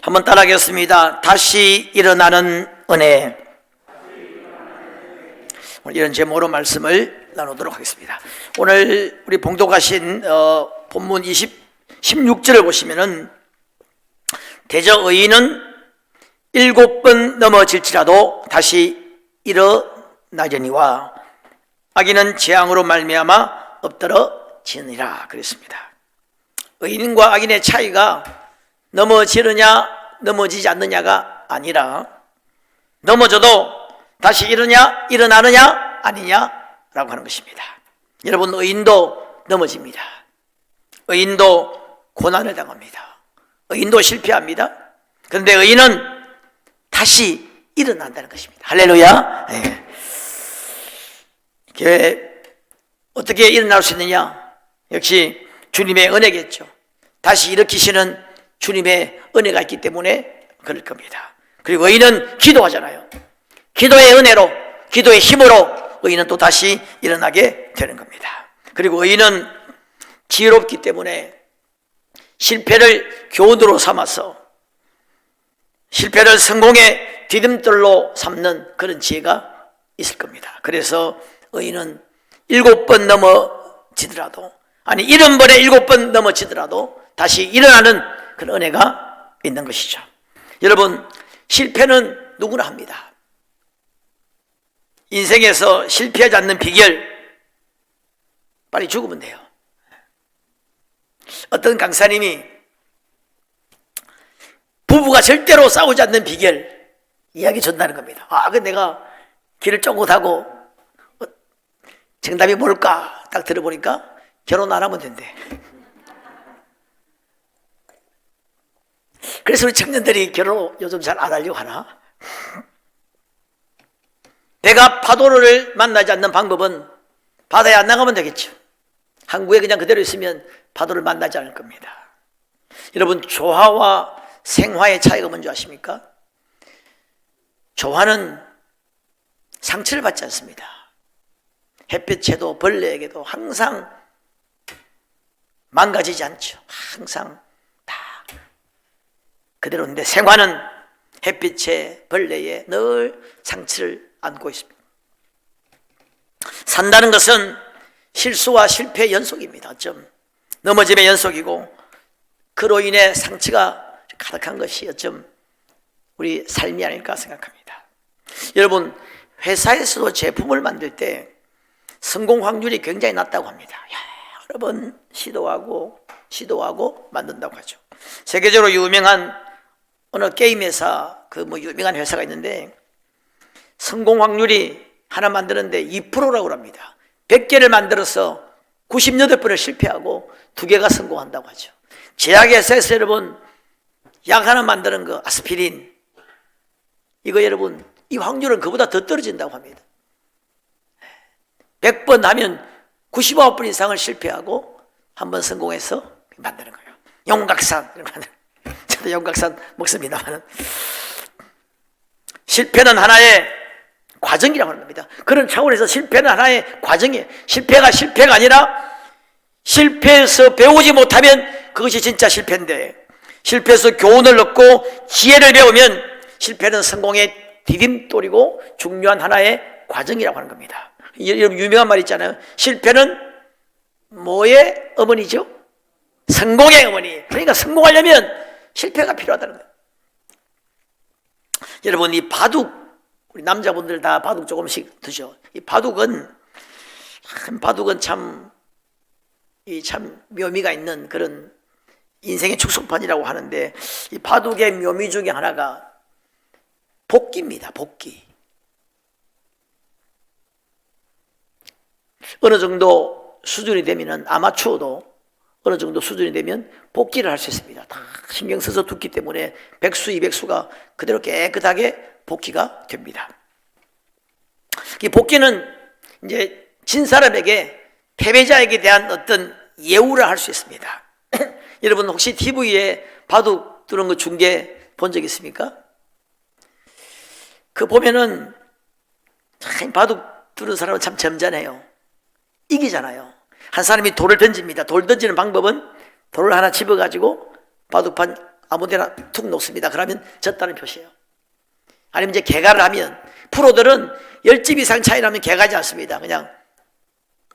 한번 따라하겠습니다. 다시 일어나는 은혜. 이런 제목으로 말씀을 나누도록 하겠습니다. 오늘 우리 봉독하신 본문 16절을 보시면은 대저 의인은 7번 넘어질지라도 다시 일어나려니와 악인은 재앙으로 말미암아 엎드러지느니라 그랬습니다. 의인과 악인의 차이가 넘어지느냐 넘어지지 않느냐가 아니라 넘어져도 다시 일어나느냐 아니냐라고 하는 것입니다. 여러분, 의인도 넘어집니다. 의인도 고난을 당합니다. 의인도 실패합니다. 그런데 의인은 다시 일어난다는 것입니다. 할렐루야. 네. 어떻게 일어날 수 있느냐? 역시 주님의 은혜겠죠. 다시 일으키시는 주님의 은혜가 있기 때문에 그럴 겁니다. 그리고 의인은 기도하잖아요. 기도의 은혜로, 기도의 힘으로 의인은 또 다시 일어나게 되는 겁니다. 그리고 의인은 지혜롭기 때문에 실패를 교훈으로 삼아서 실패를 성공의 디딤돌로 삼는 그런 지혜가 있을 겁니다. 그래서 의인은 7번 넘어지더라도, 아니 70번에 7번 넘어지더라도 다시 일어나는 그런 은혜가 있는 것이죠. 여러분, 실패는 누구나 합니다. 인생에서 실패하지 않는 비결, 빨리 죽으면 돼요. 어떤 강사님이 부부가 절대로 싸우지 않는 비결 이야기 전다는 겁니다. 그 내가 길을 쫑긋하고 정답이 뭘까 딱 들어보니까 결혼 안 하면 된대. 그래서 우리 청년들이 결혼 요즘 잘 안 하려고 하나? 내가 파도를 만나지 않는 방법은 바다에 안 나가면 되겠죠. 항구에 그냥 그대로 있으면 파도를 만나지 않을 겁니다. 여러분, 조화와 생화의 차이가 뭔지 아십니까? 조화는 상처를 받지 않습니다. 햇빛에도 벌레에게도 항상 망가지지 않죠. 항상 다 그대로인데, 생화는 햇빛에 벌레에 늘 상처를 안고 있습니다. 산다는 것은 실수와 실패의 연속입니다. 어쩜 넘어짐의 연속이고, 그로 인해 상처가 가득한 것이 어쩜 우리 삶이 아닐까 생각합니다. 여러분, 회사에서도 제품을 만들 때 성공 확률이 굉장히 낮다고 합니다. 여러 번 시도하고 만든다고 하죠. 세계적으로 유명한 어느 게임 회사, 유명한 회사가 있는데 성공 확률이 하나 만드는데 2%라고 합니다. 100개를 만들어서 98번을 실패하고 2개가 성공한다고 하죠. 제약회사에서 여러분 약 하나 만드는 거, 아스피린, 이거 여러분 이 확률은 그보다 더 떨어진다고 합니다. 100번 하면 99번 이상을 실패하고 한 번 성공해서 만드는 거예요. 용각산, 저도 용각산 먹습니다만, 실패는 하나의 과정이라고 하는 겁니다. 그런 차원에서 실패는 하나의 과정이에요. 실패가 아니라 실패해서 배우지 못하면 그것이 진짜 실패인데, 실패해서 교훈을 얻고 지혜를 배우면 실패는 성공의 디딤돌이고 중요한 하나의 과정이라고 하는 겁니다. 여러분, 유명한 말 있잖아요. 실패는 뭐의 어머니죠? 성공의 어머니. 그러니까 성공하려면 실패가 필요하다는 거예요. 여러분, 이 바둑, 우리 남자분들 다 바둑 조금씩 드죠. 이 바둑은 참 묘미가 있는 그런 인생의 축소판이라고 하는데, 이 바둑의 묘미 중에 하나가 복기입니다. 복기. 어느 정도 수준이 되면은, 아마추어도 어느 정도 수준이 되면 복기를 할 수 있습니다. 다 신경 써서 두기 때문에 백수, 이백수가 그대로 깨끗하게 복기가 됩니다. 이 복기는 이제 진 사람에게, 패배자에게 대한 어떤 예우를 할 수 있습니다. 여러분, 혹시 TV에 바둑 두는 거 중계 본 적 있습니까? 그 보면은 참 바둑 두는 사람은 참 점잖해요. 이기잖아요. 한 사람이 돌을 던집니다. 돌 던지는 방법은 돌을 하나 집어가지고 바둑판 아무데나 툭 놓습니다. 그러면 졌다는 표시예요. 아니면 이제 개가를 하면, 프로들은 10집 이상 차이 나면 개가지 않습니다. 그냥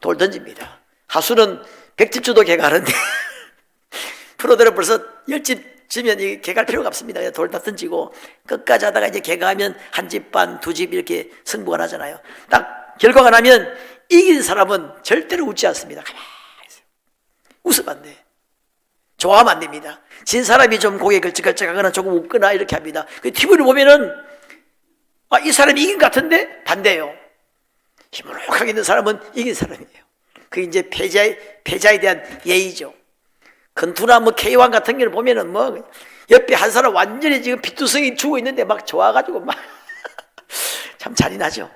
돌 던집니다. 하수는 100집 줘도 개가하는데 프로들은 벌써 10집 지면 이 개갈 필요가 없습니다. 그냥 돌 다 던지고 끝까지 하다가 이제 개가하면 한 집 반, 두 집 이렇게 승부가 나잖아요. 딱 결과가 나면 이긴 사람은 절대로 웃지 않습니다. 가만히 있어요. 웃으면 안 돼. 좋아하면 안 됩니다. 진 사람이 좀 고개 걸쩍걸쩍하거나 조금 웃거나 이렇게 합니다. 그 TV를 보면은 이 사람이 이긴 것 같은데 반대예요. 시무룩하게 있는 사람은 이긴 사람이에요. 그게 이제 패자에 대한 예의죠. 건투나 뭐 K1 같은 경우를 보면은 뭐 옆에 한 사람 완전히 지금 피투성이 죽어 있는데 막 좋아가지고 막 참 잔인하죠.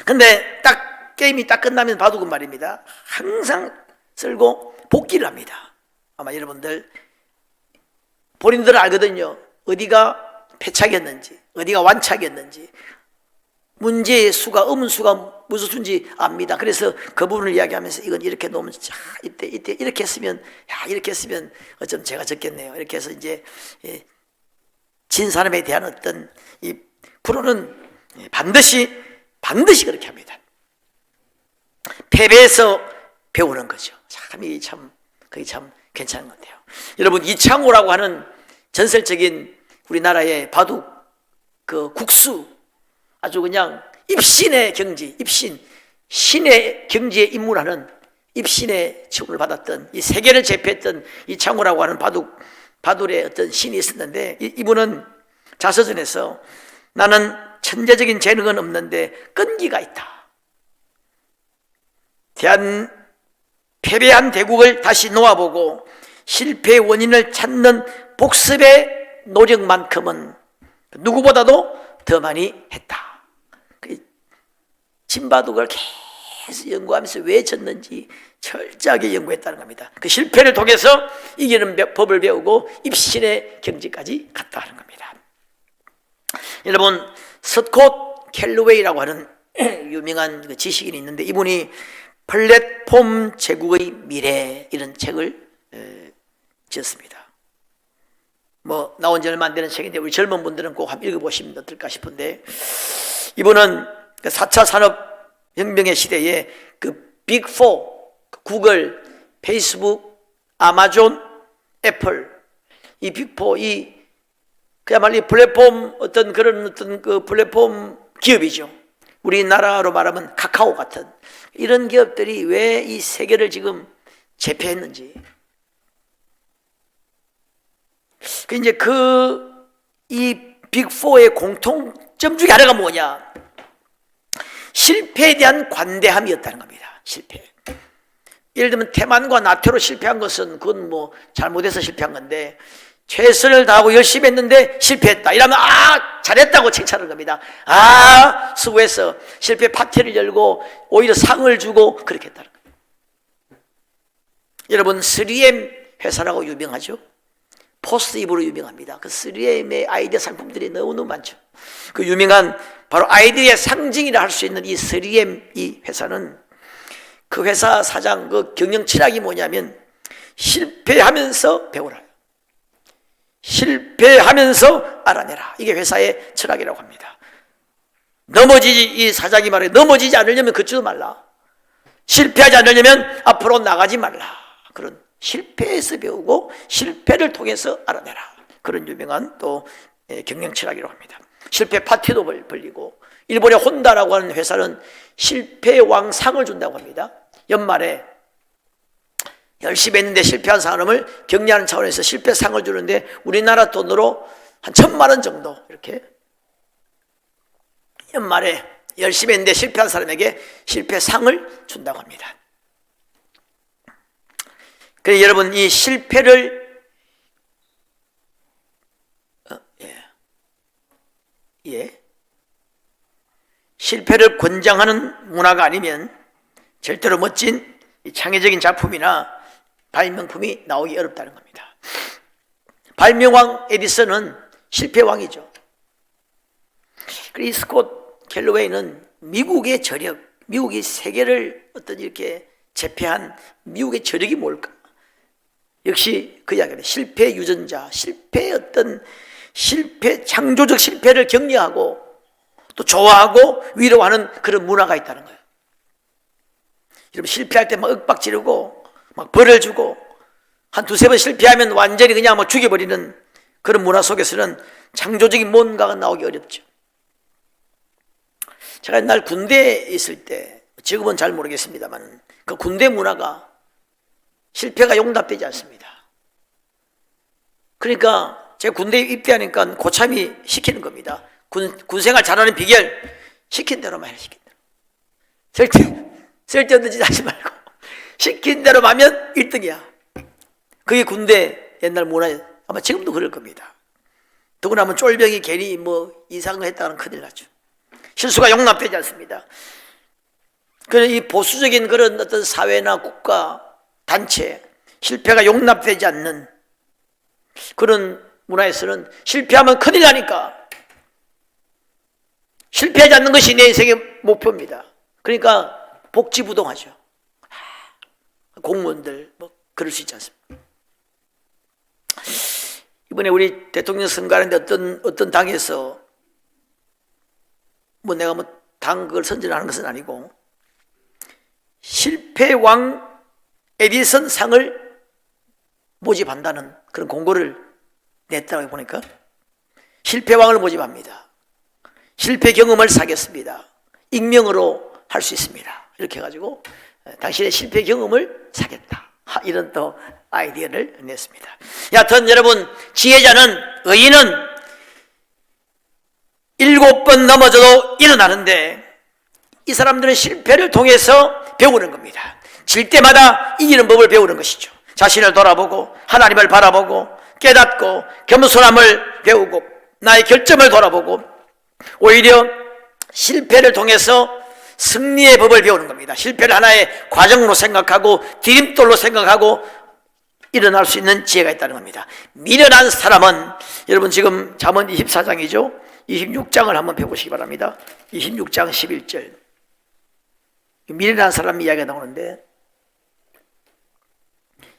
근데 딱 게임이 딱 끝나면 바둑은 말입니다. 항상 쓸고 복귀를 합니다. 아마 여러분들 본인들은 알거든요. 어디가 패착이었는지, 어디가 완착이었는지, 문제의 수가, 음수가 무슨 수인지 압니다. 그래서 그 부분을 이야기하면서 이건 이렇게 놓으면, 이때 이렇게 했으면, 이렇게 했으면 어쩜 제가 졌겠네요. 이렇게 해서 이제, 진 사람에 대한 어떤 이 프로는 반드시 그렇게 합니다. 패배해서 배우는 거죠. 그게 참 괜찮은 것 같아요. 여러분, 이창호라고 하는 전설적인 우리나라의 바둑 그 국수, 아주 그냥 입신의 경지, 신의 경지에 입문하는 입신의 칭호를 받았던, 이 세계를 제패했던 이창호라고 하는 바둑의 어떤 신이 있었는데, 이분은 자서전에서 나는 천재적인 재능은 없는데 끈기가 있다. 패배한 대국을 다시 놓아보고 실패의 원인을 찾는 복습의 노력만큼은 누구보다도 더 많이 했다. 진바둑을 계속 연구하면서 왜 졌는지 철저하게 연구했다는 겁니다. 그 실패를 통해서 이기는 법을 배우고 입신의 경지까지 갔다 하는 겁니다. 여러분, 스콧 캘러웨이라고 하는 유명한 지식인이 있는데, 이분이 플랫폼 제국의 미래 이런 책을 지었습니다. 뭐 나온 지 얼마 안 되는 책인데 우리 젊은 분들은 꼭 한번 읽어보시면 어떨까 싶은데, 이분은 4차 산업혁명의 시대에 그 빅4, 구글, 페이스북, 아마존, 애플, 이 빅4, 그야말로 이 플랫폼 어떤 그 플랫폼 기업이죠. 우리나라로 말하면 카카오 같은 이런 기업들이 왜 이 세계를 지금 제패했는지. 이제 이 빅4의 공통점 중에 하나가 뭐냐? 실패에 대한 관대함이었다는 겁니다. 실패. 예를 들면 태만과 나태로 실패한 것은 그건 뭐 잘못해서 실패한 건데, 최선을 다하고 열심히 했는데 실패했다. 이러면 잘했다고 칭찬하는 겁니다. 수고해서 실패 파티를 열고 오히려 상을 주고 그렇게 했다는 겁니다. 여러분, 3M 회사라고 유명하죠? 포스트잇으로 유명합니다. 그 3M의 아이디어 상품들이 너무너무 많죠. 그 유명한 바로 아이디어의 상징이라 할 수 있는 이 3M 이 회사는, 그 회사 사장 그 경영 철학이 뭐냐면 실패하면서 배우라. 실패하면서 알아내라. 이게 회사의 철학이라고 합니다. 이 사장이 말해, 넘어지지 않으려면 걷지도 말라. 실패하지 않으려면 앞으로 나가지 말라. 그런 실패에서 배우고 실패를 통해서 알아내라. 그런 유명한 또 경영 철학이라고 합니다. 실패 파티도 벌리고, 일본의 혼다라고 하는 회사는 실패왕 상을 준다고 합니다. 연말에 열심히 했는데 실패한 사람을 격려하는 차원에서 실패상을 주는데, 우리나라 돈으로 한 1,000만 원 정도 이렇게 연말에 열심히 했는데 실패한 사람에게 실패상을 준다고 합니다. 그래서 여러분, 이 실패를 실패를 권장하는 문화가 아니면 절대로 멋진 창의적인 작품이나 발명품이 나오기 어렵다는 겁니다. 발명왕 에디슨은 실패왕이죠. 그리고 스콧 캘러웨이는 미국의 저력, 미국이 세계를 어떤 이렇게 제패한 미국의 저력이 뭘까? 역시 그 이야기는 실패 유전자, 창조적 실패를 격려하고 또 좋아하고 위로하는 그런 문화가 있다는 거예요. 여러분, 실패할 때 막 윽박 지르고 막 벌을 주고 한 두세 번 실패하면 완전히 그냥 막 죽여버리는 그런 문화 속에서는 창조적인 뭔가가 나오기 어렵죠. 제가 옛날 군대에 있을 때, 지금은 잘 모르겠습니다만, 그 군대 문화가 실패가 용납되지 않습니다. 그러니까 제가 군대에 입대하니까 고참이 시키는 겁니다. 군생활 잘하는 비결, 시킨 대로만 해, 시킨 대로. 쓸데없는 짓 하지 말고 시킨 대로만 하면 1등이야. 그게 군대 옛날 문화예요. 아마 지금도 그럴 겁니다. 누구나 하면 쫄병이 괜히 뭐 이상한 거 했다가는 큰일 나죠. 실수가 용납되지 않습니다. 그래서 이 보수적인 그런 어떤 사회나 국가, 단체, 실패가 용납되지 않는 그런 문화에서는 실패하면 큰일 나니까 실패하지 않는 것이 내 인생의 목표입니다. 그러니까 복지부동하죠. 공무원들 뭐 그럴 수 있지 않습니까? 이번에 우리 대통령 선거하는데 어떤 당에서 뭐 내가 뭐 당 그걸 선전하는 것은 아니고 실패왕 에디슨 상을 모집한다는 그런 공고를 냈다고 보니까 실패왕을 모집합니다. 실패 경험을 사겠습니다. 익명으로 할 수 있습니다. 이렇게 해가지고 당신의 실패 경험을 사겠다. 이런 또 아이디어를 냈습니다. 여하튼 여러분, 지혜자는, 의인은 7번 넘어져도 일어나는데 이 사람들은 실패를 통해서 배우는 겁니다. 질 때마다 이기는 법을 배우는 것이죠. 자신을 돌아보고 하나님을 바라보고 깨닫고 겸손함을 배우고 나의 결점을 돌아보고 오히려 실패를 통해서 승리의 법을 배우는 겁니다. 실패를 하나의 과정으로 생각하고 디딤돌로 생각하고 일어날 수 있는 지혜가 있다는 겁니다. 미련한 사람은, 여러분 지금 잠언 24장이죠. 26장을 한번 펴보시기 바랍니다. 26장 11절. 미련한 사람 이야기가 나오는데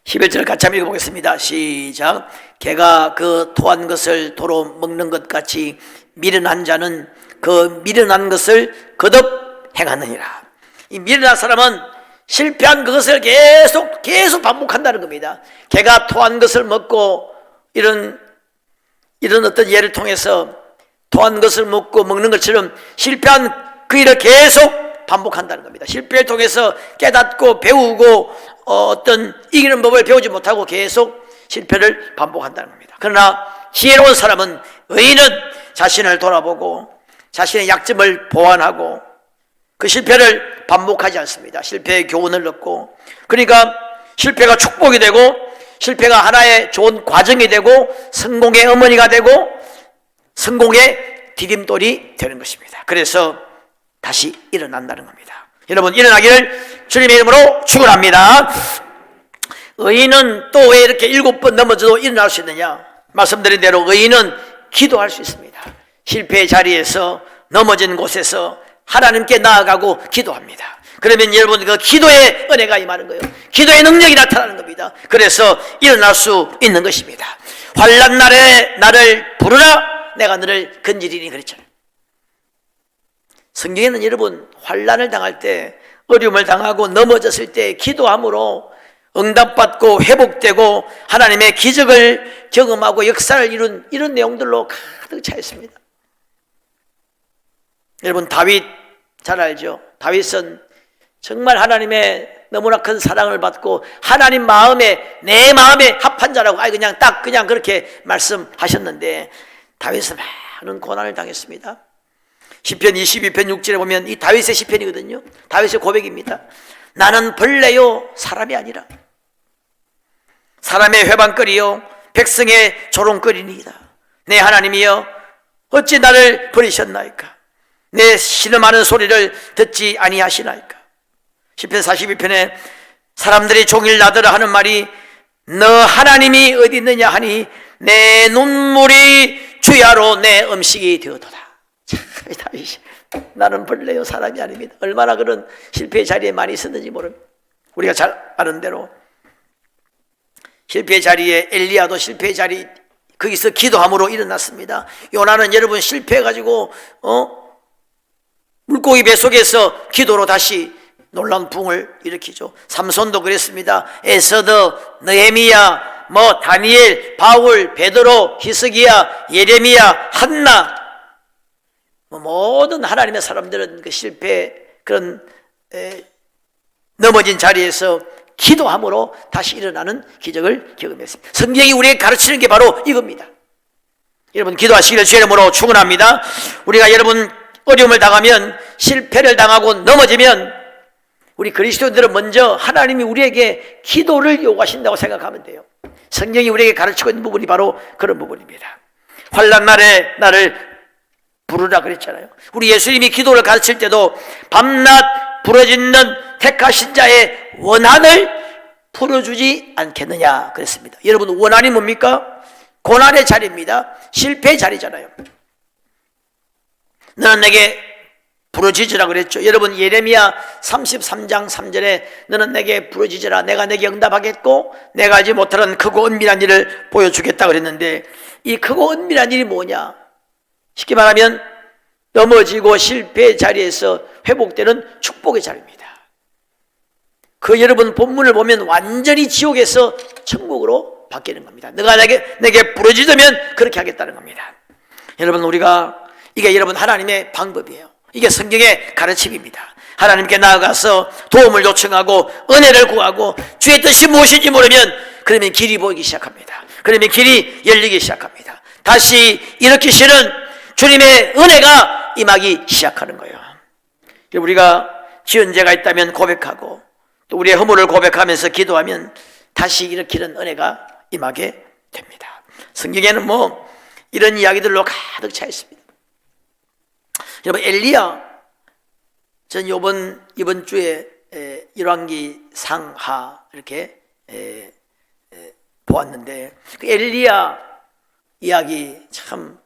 11절 같이 한번 읽어보겠습니다. 시작. 개가 그 토한 것을 도로 먹는 것 같이 미련한 자는 그 미련한 것을 거듭 행하느니라. 이 미련한 사람은 실패한 그것을 계속 반복한다는 겁니다. 개가 토한 것을 먹고 이런 어떤 예를 통해서 토한 것을 먹고 먹는 것처럼 실패한 그 일을 계속 반복한다는 겁니다. 실패를 통해서 깨닫고 배우고 어떤 이기는 법을 배우지 못하고 계속 실패를 반복한다는 겁니다. 그러나 지혜로운 사람은, 의인은 자신을 돌아보고 자신의 약점을 보완하고 그 실패를 반복하지 않습니다. 실패의 교훈을 얻고, 그러니까 실패가 축복이 되고 실패가 하나의 좋은 과정이 되고 성공의 어머니가 되고 성공의 디딤돌이 되는 것입니다. 그래서 다시 일어난다는 겁니다. 여러분, 일어나기를 주님의 이름으로 축원합니다. 의인은 또 왜 이렇게 7번 넘어져도 일어날 수 있느냐? 말씀드린 대로 의인은 기도할 수 있습니다. 실패의 자리에서, 넘어진 곳에서 하나님께 나아가고 기도합니다. 그러면 여러분, 그 기도의 은혜가 임하는 거예요. 기도의 능력이 나타나는 겁니다. 그래서 일어날 수 있는 것입니다. 환난 날에 나를 부르라, 내가 너를 건지리니 그랬잖아요. 성경에는 여러분, 환난을 당할 때, 어려움을 당하고 넘어졌을 때 기도함으로 응답받고 회복되고 하나님의 기적을 경험하고 역사를 이룬 이런 내용들로 가득 차 있습니다. 여러분, 다윗 잘 알죠? 다윗은 정말 하나님의 너무나 큰 사랑을 받고 하나님 마음에, 내 마음에 합한 자라고 그냥 그렇게 말씀하셨는데 다윗은 많은 고난을 당했습니다. 시편 22편 6절에 보면 이 다윗의 시편이거든요. 다윗의 고백입니다. 나는 벌레요 사람이 아니라 사람의 회방거리요 백성의 조롱거리니이다. 내 하나님이여 어찌 나를 버리셨나이까? 내 신음하는 소리를 듣지 아니하시나이까? 시편 42편에 사람들이 종일 나더러 하는 말이 너 하나님이 어디 있느냐 하니 내 눈물이 주야로 내 음식이 되어도다. 다윗이 나는 벌레요 사람이 아닙니다. 얼마나 그런 실패의 자리에 많이 있었는지 모릅니다. 우리가 잘 아는 대로 실패의 자리에 엘리야도 실패의 자리 거기서 기도함으로 일어났습니다. 요나는 여러분 실패해가지고 물고기 뱃속에서 기도로 다시 놀라운 부흥을 일으키죠. 삼손도 그랬습니다. 에서더, 느헤미야, 다니엘, 바울, 베드로, 히스기야, 예레미야, 한나, 모든 하나님의 사람들은 그 실패 그런 넘어진 자리에서 기도함으로 다시 일어나는 기적을 경험했습니다. 성경이 우리에게 가르치는 게 바로 이겁니다. 여러분 기도하시기를 주의 이름으로 축원합니다. 우리가 여러분 어려움을 당하면, 실패를 당하고 넘어지면 우리 그리스도인들은 먼저 하나님이 우리에게 기도를 요구하신다고 생각하면 돼요. 성경이 우리에게 가르치고 있는 부분이 바로 그런 부분입니다. 환난 날에 나를 부르라 그랬잖아요. 우리 예수님이 기도를 가르칠 때도 밤낮 부르짖는 택하신 자의 원한을 풀어주지 않겠느냐 그랬습니다. 여러분 원한이 뭡니까? 고난의 자리입니다. 실패의 자리잖아요. 너는 내게 부르짖으라 그랬죠. 여러분 예레미야 33장 3절에 너는 내게 부르짖으라 내가 내게 응답하겠고 내가 하지 못하는 크고 은밀한 일을 보여주겠다 그랬는데, 이 크고 은밀한 일이 뭐냐? 쉽게 말하면 넘어지고 실패의 자리에서 회복되는 축복의 자리입니다. 그 여러분 본문을 보면 완전히 지옥에서 천국으로 바뀌는 겁니다. 너가 내게 부르짖으면 그렇게 하겠다는 겁니다. 여러분 우리가 이게 여러분 하나님의 방법이에요. 이게 성경의 가르침입니다. 하나님께 나아가서 도움을 요청하고 은혜를 구하고 주의 뜻이 무엇인지 모르면 그러면 길이 보이기 시작합니다. 그러면 길이 열리기 시작합니다. 다시 일으키시는 주님의 은혜가 임하기 시작하는 거예요. 우리가 지은 죄가 있다면 고백하고 또 우리의 허물을 고백하면서 기도하면 다시 일으키는 은혜가 임하게 됩니다. 성경에는 이런 이야기들로 가득 차 있습니다. 여러분 엘리야, 전 이번 주에 열왕기 상하 이렇게 보았는데 그 엘리야 이야기 참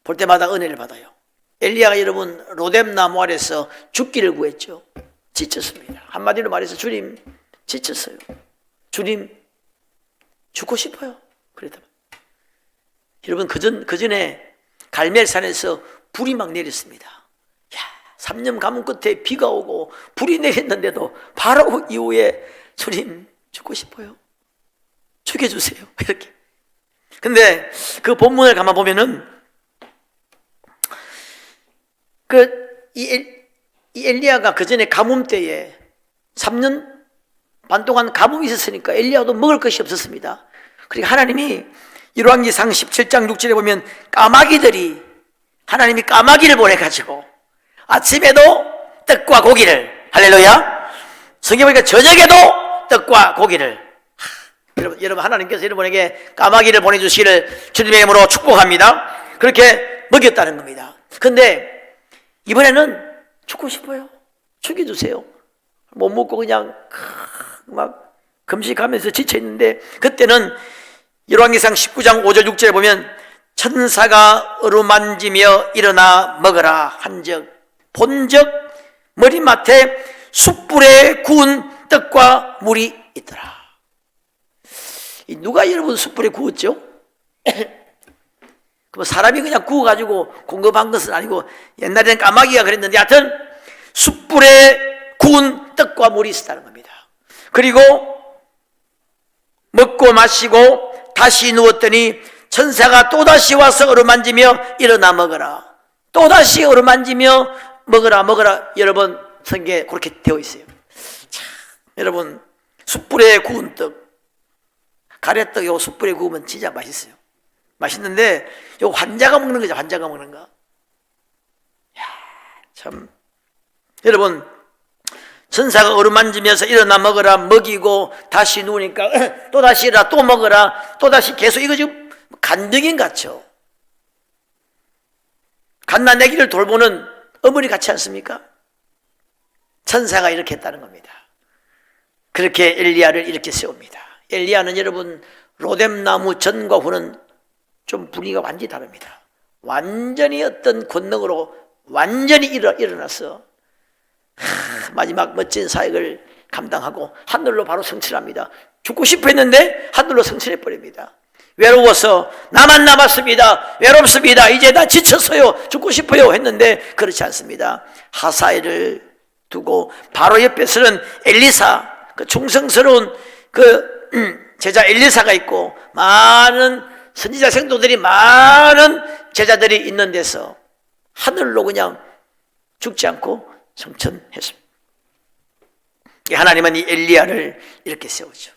볼 때마다 은혜를 받아요. 엘리야가 여러분 로뎀 나무 아래서 죽기를 구했죠. 지쳤습니다. 한마디로 말해서 주님 지쳤어요. 주님 죽고 싶어요. 그랬다. 여러분 그 전에 갈멜산에서 불이 막 내렸습니다. 3년 가뭄 끝에 비가 오고 불이 내렸는데도 바로 이후에 주님 죽고 싶어요. 죽여주세요. 이렇게. 근데 그 본문을 가만 보면은 이 엘리야가 그 전에 가뭄 때에 3년 반 동안 가뭄이 있었으니까 엘리야도 먹을 것이 없었습니다. 그러니까 하나님이 열왕기상 17장 6절에 보면 하나님이 까마귀를 보내가지고 아침에도 떡과 고기를, 할렐루야, 성경 보니까 저녁에도 떡과 고기를, 여러분 하나님께서 여러분에게 까마귀를 보내주시기를 주님의 이름으로 축복합니다. 그렇게 먹였다는 겁니다. 근데 이번에는 죽고 싶어요. 죽여주세요. 못 먹고 그냥 막 금식하면서 지쳐있는데, 그때는 열왕기상 19장 5절 6절에 보면 천사가 어루만지며 일어나 먹으라 한적 본적 머리맡에 숯불에 구운 떡과 물이 있더라. 누가 여러분 숯불에 구웠죠? 사람이 그냥 구워가지고 공급한 것은 아니고 옛날에는 까마귀가 그랬는데 하여튼 숯불에 구운 떡과 물이 있었다는 겁니다. 그리고 먹고 마시고 다시 누웠더니 천사가 또다시 와서 어루만지며 일어나 먹어라. 또다시 어루만지며 먹어라. 여러분 성경에 그렇게 되어 있어요. 참, 여러분 숯불에 구운 떡, 가래떡 요 숯불에 구우면 진짜 맛있어요. 맛있는데 요 환자가 먹는 거죠. 환자가 먹는 거. 야, 참 여러분 천사가 어루만지면서 일어나 먹어라 먹이고 다시 누우니까 또다시 일어나 또 먹어라 또다시 계속. 이거 지금 간병인 같죠. 갓난아기를 돌보는 어머니 같지 않습니까? 천사가 이렇게 했다는 겁니다. 그렇게 엘리야를 이렇게 세웁니다. 엘리야는 여러분 로뎀 나무 전과 후는 좀 분위기가 완전히 다릅니다. 완전히 어떤 권능으로 완전히 일어나서 마지막 멋진 사역을 감당하고 하늘로 바로 성취합니다. 죽고 싶어 했는데 하늘로 승천해 버립니다. 외로워서 나만 남았습니다. 외롭습니다. 이제 나 지쳤어요. 죽고 싶어요 했는데 그렇지 않습니다. 하사엘을 두고 바로 옆에서는 엘리사, 그 충성스러운 그 제자 엘리사가 있고 많은 선지자 생도들이 많은 제자들이 있는 데서 하늘로 그냥 죽지 않고 승천했습니다. 하나님은 이 엘리야를 이렇게 세우죠.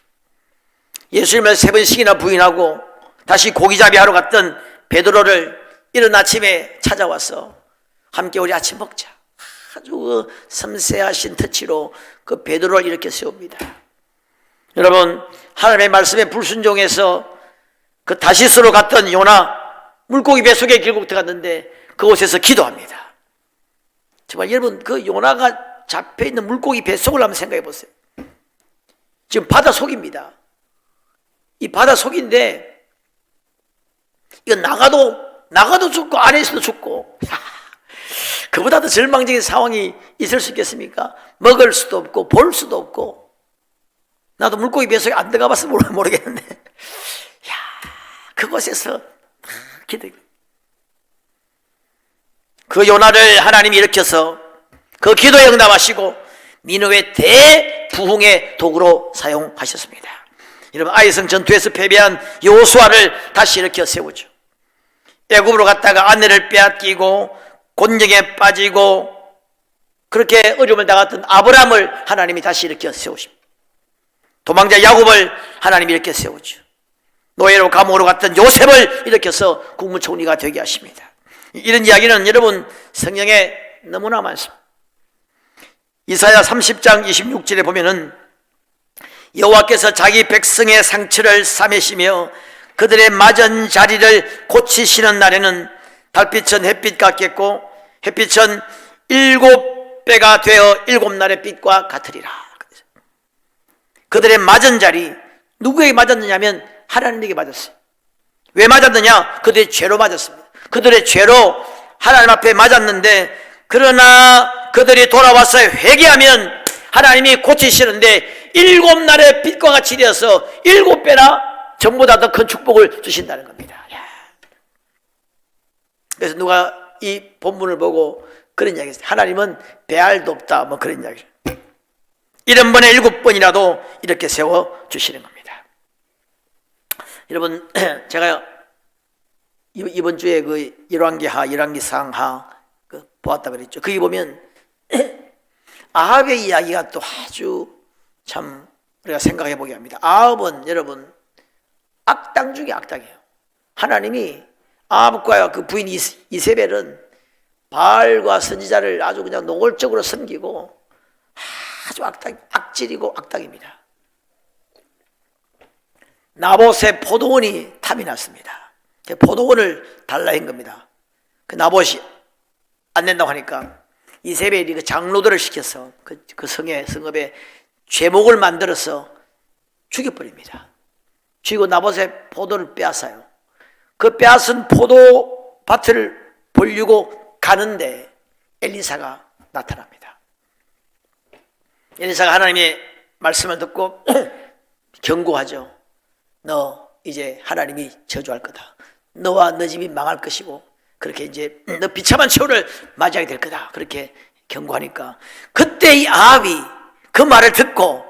예수님을 3번씩이나 부인하고 다시 고기잡이 하러 갔던 베드로를 이른 아침에 찾아와서 함께 우리 아침 먹자. 아주 그 섬세하신 터치로 그 베드로를 이렇게 세웁니다. 여러분, 하나님의 말씀에 불순종해서 그 다시스로 갔던 요나 물고기 뱃속에 결국 들어갔는데 그곳에서 기도합니다. 정말 여러분, 그 요나가 잡혀있는 물고기 뱃속을 한번 생각해 보세요. 지금 바다 속입니다. 이 바다 속인데 이거 나가도 죽고 안에서도 죽고 그보다 더 절망적인 상황이 있을 수 있겠습니까? 먹을 수도 없고 볼 수도 없고. 나도 물고기 뱃속에 안 들어가 봐서 모르겠는데 그곳에서 기도. 그 요나를 하나님이 일으켜서 그 기도에 응답하시고 니느웨 대부흥의 도구로 사용하셨습니다. 여러분, 아이성 전투에서 패배한 여호수아를 다시 일으켜 세우죠. 애굽으로 갔다가 아내를 빼앗기고 곤경에 빠지고 그렇게 어려움을 당했던 아브라함을 하나님이 다시 일으켜 세우십니다. 도망자 야곱을 하나님이 일으켜 세우죠. 노예로 감옥으로 갔던 요셉을 일으켜서 국무총리가 되게 하십니다. 이런 이야기는 여러분 성경에 너무나 많습니다. 이사야 30장 26절에 보면은 여호와께서 자기 백성의 상처를 싸매시며 그들의 맞은 자리를 고치시는 날에는 달빛은 햇빛 같겠고 햇빛은 7배가 되어 7날의 빛과 같으리라. 그들의 맞은 자리, 누구에게 맞았느냐면 하나님에게 맞았어요. 왜 맞았느냐? 그들의 죄로 맞았습니다. 그들의 죄로 하나님 앞에 맞았는데, 그러나 그들이 돌아와서 회개하면 하나님이 고치시는데 7날의 빛과 같이 되어서 7배나 전보다 더 큰 축복을 주신다는 겁니다. 그래서 누가 이 본문을 보고 그런 이야기 했어요. 하나님은 배알도 없다, 뭐 그런 이야기. 70번에 7번이라도 이렇게 세워주시는 겁니다. 여러분, 제가 이번 주에 그 열왕기하, 열왕기상하 보았다 그랬죠. 거기 보면 아합의 이야기가 또 아주 참 우리가 생각해 보게 합니다. 아합은 여러분 악당 중에 악당이에요. 하나님이 아합과 그 부인 이세벨은 바알과 선지자를 아주 그냥 노골적으로 섬기고 아주 악질이고 악당입니다. 나봇의 포도원이 탐이 났습니다. 포도원을 달라 한 겁니다. 그 나봇이 안 된다고 하니까 이세벨이 그 장로들을 시켜서 그 성읍에 죄목을 만들어서 죽여버립니다. 죽이고 나봇의 포도를 빼앗아요. 그 빼앗은 포도밭을 벌리고 가는데 엘리사가 나타납니다. 엘리사가 하나님의 말씀을 듣고 경고하죠. 너 이제 하나님이 저주할 거다. 너와 너 집이 망할 것이고 그렇게 이제 너 비참한 최후를 맞이하게 될 거다. 그렇게 경고하니까 그때 이 아합이 그 말을 듣고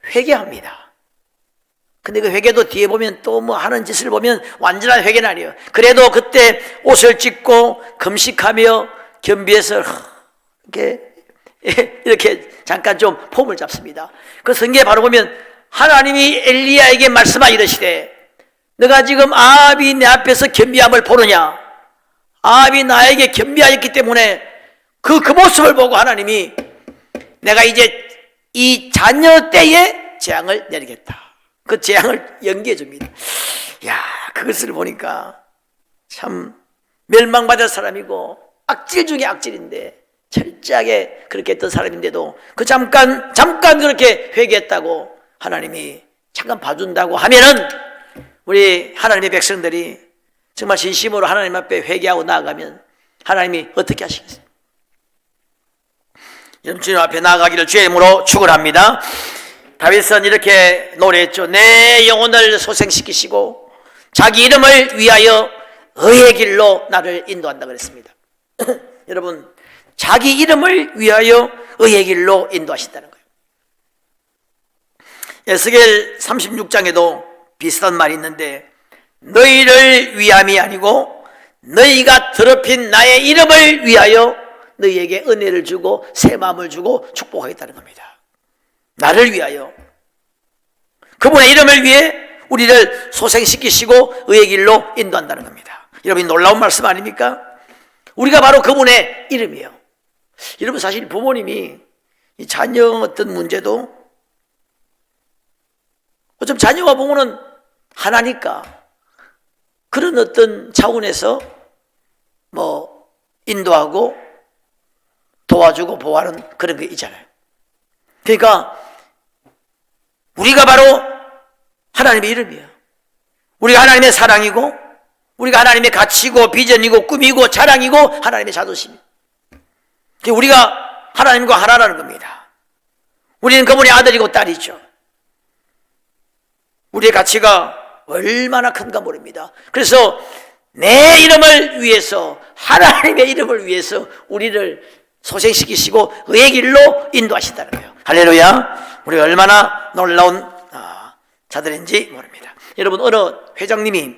회개합니다. 근데 그 회개도 뒤에 보면 또 뭐 하는 짓을 보면 완전한 회개는 아니에요. 그래도 그때 옷을 찢고 금식하며 겸비해서 이렇게 잠깐 좀 폼을 잡습니다. 그 성경에 바로 보면 하나님이 엘리야에게 말씀하 이르시되 너가 지금 아합이 내 앞에서 겸비함을 보느냐? 아합이 나에게 겸비하였기 때문에 그 모습을 보고 하나님이 내가 이제 이 자녀 때에 재앙을 내리겠다. 그 재앙을 연기해 줍니다. 야, 그것을 보니까 참 멸망받을 사람이고 악질 중에 악질인데 철저하게 그렇게 했던 사람인데도 그 잠깐 그렇게 회개했다고 하나님이 잠깐 봐준다고 하면은 우리 하나님의 백성들이 정말 진심으로 하나님 앞에 회개하고 나아가면 하나님이 어떻게 하시겠어요? 여러분, 주님 앞에 나아가기를 주의 이름으로 축원합니다. 다윗은 이렇게 노래했죠. 내 영혼을 소생시키시고 자기 이름을 위하여 의의 길로 나를 인도한다 그랬습니다. 여러분, 자기 이름을 위하여 의의 길로 인도하신다는 거예요. 에스겔 36장에도 비슷한 말이 있는데, 너희를 위함이 아니고 너희가 더럽힌 나의 이름을 위하여 너희에게 은혜를 주고 새 마음을 주고 축복하겠다는 겁니다. 나를 위하여, 그분의 이름을 위해 우리를 소생시키시고 의의 길로 인도한다는 겁니다. 여러분, 놀라운 말씀 아닙니까? 우리가 바로 그분의 이름이에요. 여러분, 사실 부모님이 이 자녀 어떤 문제도 좀 자녀와 부모는 하나니까 그런 어떤 차원에서 뭐 인도하고 도와주고 보호하는 그런 게 있잖아요. 그러니까 우리가 바로 하나님의 이름이에요. 우리가 하나님의 사랑이고, 우리가 하나님의 가치고 비전이고 꿈이고 자랑이고 하나님의 자존심이에요. 우리가 하나님과 하나라는 겁니다. 우리는 그분의 아들이고 딸이죠. 우리의 가치가 얼마나 큰가 모릅니다. 그래서 내 이름을 위해서, 하나님의 이름을 위해서 우리를 소생시키시고 의의 길로 인도하신다는 거예요. 할렐루야. 우리가 얼마나 놀라운 자들인지 모릅니다. 여러분, 어느 회장님이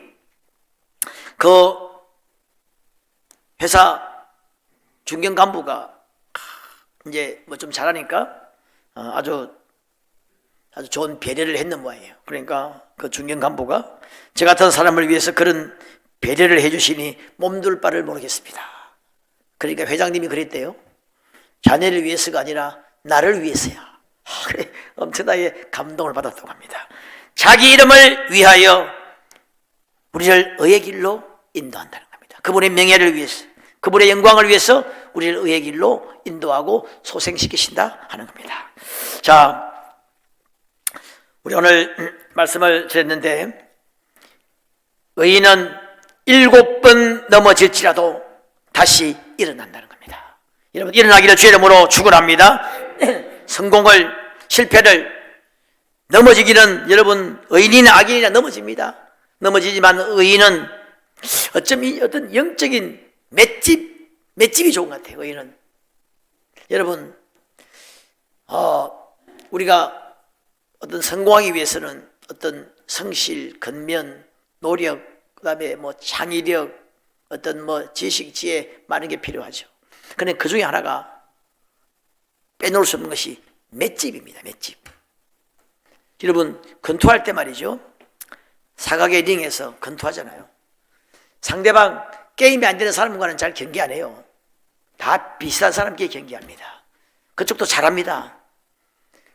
그 회사 중견 간부가 이제 뭐 좀 잘하니까 아주 좋은 배려를 했는 모양이에요. 그러니까 그 중견 간부가 저 같은 사람을 위해서 그런 배려를 해주시니 몸둘 바를 모르겠습니다. 그러니까 회장님이 그랬대요. 자네를 위해서가 아니라 나를 위해서야. 그래, 엄청나게 감동을 받았다고 합니다. 자기 이름을 위하여 우리를 의의 길로 인도한다는 겁니다. 그분의 명예를 위해서, 그분의 영광을 위해서 우리를 의의 길로 인도하고 소생시키신다 하는 겁니다. 자, 우리 오늘 말씀을 드렸는데, 의인은 7번 넘어질지라도 다시 일어난다는 겁니다. 여러분, 일어나기를 주의 이름으로 축원합니다. 성공을, 실패를, 넘어지기는 여러분 의인이나 악인이나 넘어집니다. 넘어지지만 의인은 어떤 영적인 맷집이 좋은 것 같아요. 의인은 여러분 우리가 어떤 성공하기 위해서는 어떤 성실, 근면, 노력, 그다음에 뭐 창의력, 어떤 뭐 지식, 지혜 많은 게 필요하죠. 그런데 그 중에 하나가 빼놓을 수 없는 것이 맷집입니다. 맷집. 여러분, 권투할 때 말이죠, 사각의 링에서 권투하잖아요. 상대방 게임이 안 되는 사람과는 잘 경기 안 해요. 다 비슷한 사람끼리 경기합니다. 그쪽도 잘합니다.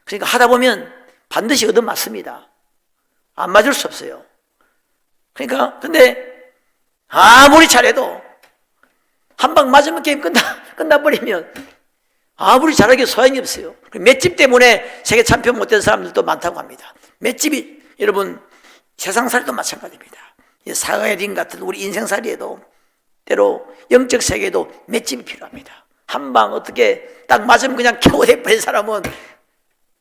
그러니까 하다 보면 반드시 얻어맞습니다. 안 맞을 수 없어요. 그러니까 근데 아무리 잘해도 한 방 맞으면 게임 끝나버리면 아무리 잘하기 소용이 없어요. 맷집 때문에 세계 챔피언 못된 사람들도 많다고 합니다. 맷집이 여러분 세상살이도 마찬가지입니다. 사과의 링 같은 우리 인생살이에도 때로 영적 세계에도 맷집이 필요합니다. 한 방 어떻게 딱 맞으면 그냥 KO 돼버린 사람은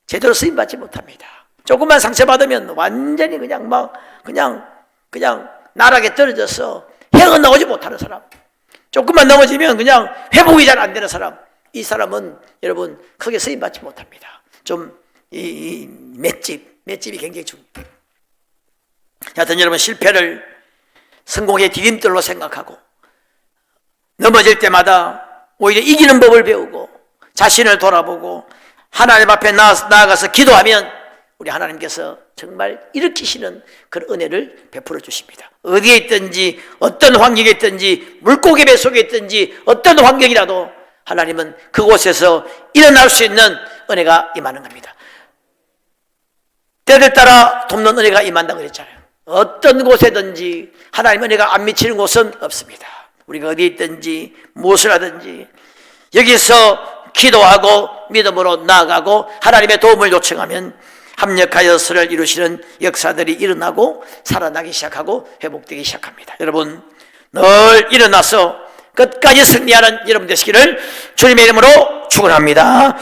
제대로 쓰임받지 못합니다. 조금만 상처받으면 완전히 그냥 나락에 떨어져서 헤어나오지 못하는 사람, 조금만 넘어지면 그냥 회복이 잘 안 되는 사람, 이 사람은 여러분 크게 쓰임받지 못합니다. 좀 이 맷집이 굉장히 중요해요. 하여튼 여러분, 실패를 성공의 디딤돌로 생각하고 넘어질 때마다 오히려 이기는 법을 배우고 자신을 돌아보고 하나님 앞에 나아가서 기도하면 우리 하나님께서 정말 일으키시는 그런 은혜를 베풀어 주십니다. 어디에 있든지 어떤 환경에 있든지 물고기 배 속에 있든지 어떤 환경이라도 하나님은 그곳에서 일어날 수 있는 은혜가 임하는 겁니다. 때를 따라 돕는 은혜가 임한다고 그랬잖아요. 어떤 곳에든지 하나님 은혜가 안 미치는 곳은 없습니다. 우리가 어디에 있든지 무엇을 하든지 여기서 기도하고 믿음으로 나아가고 하나님의 도움을 요청하면 합력하여 서를 이루시는 역사들이 일어나고 살아나기 시작하고 회복되기 시작합니다. 여러분, 늘 일어나서 끝까지 승리하는 여러분 되시기를 주님의 이름으로 축원합니다.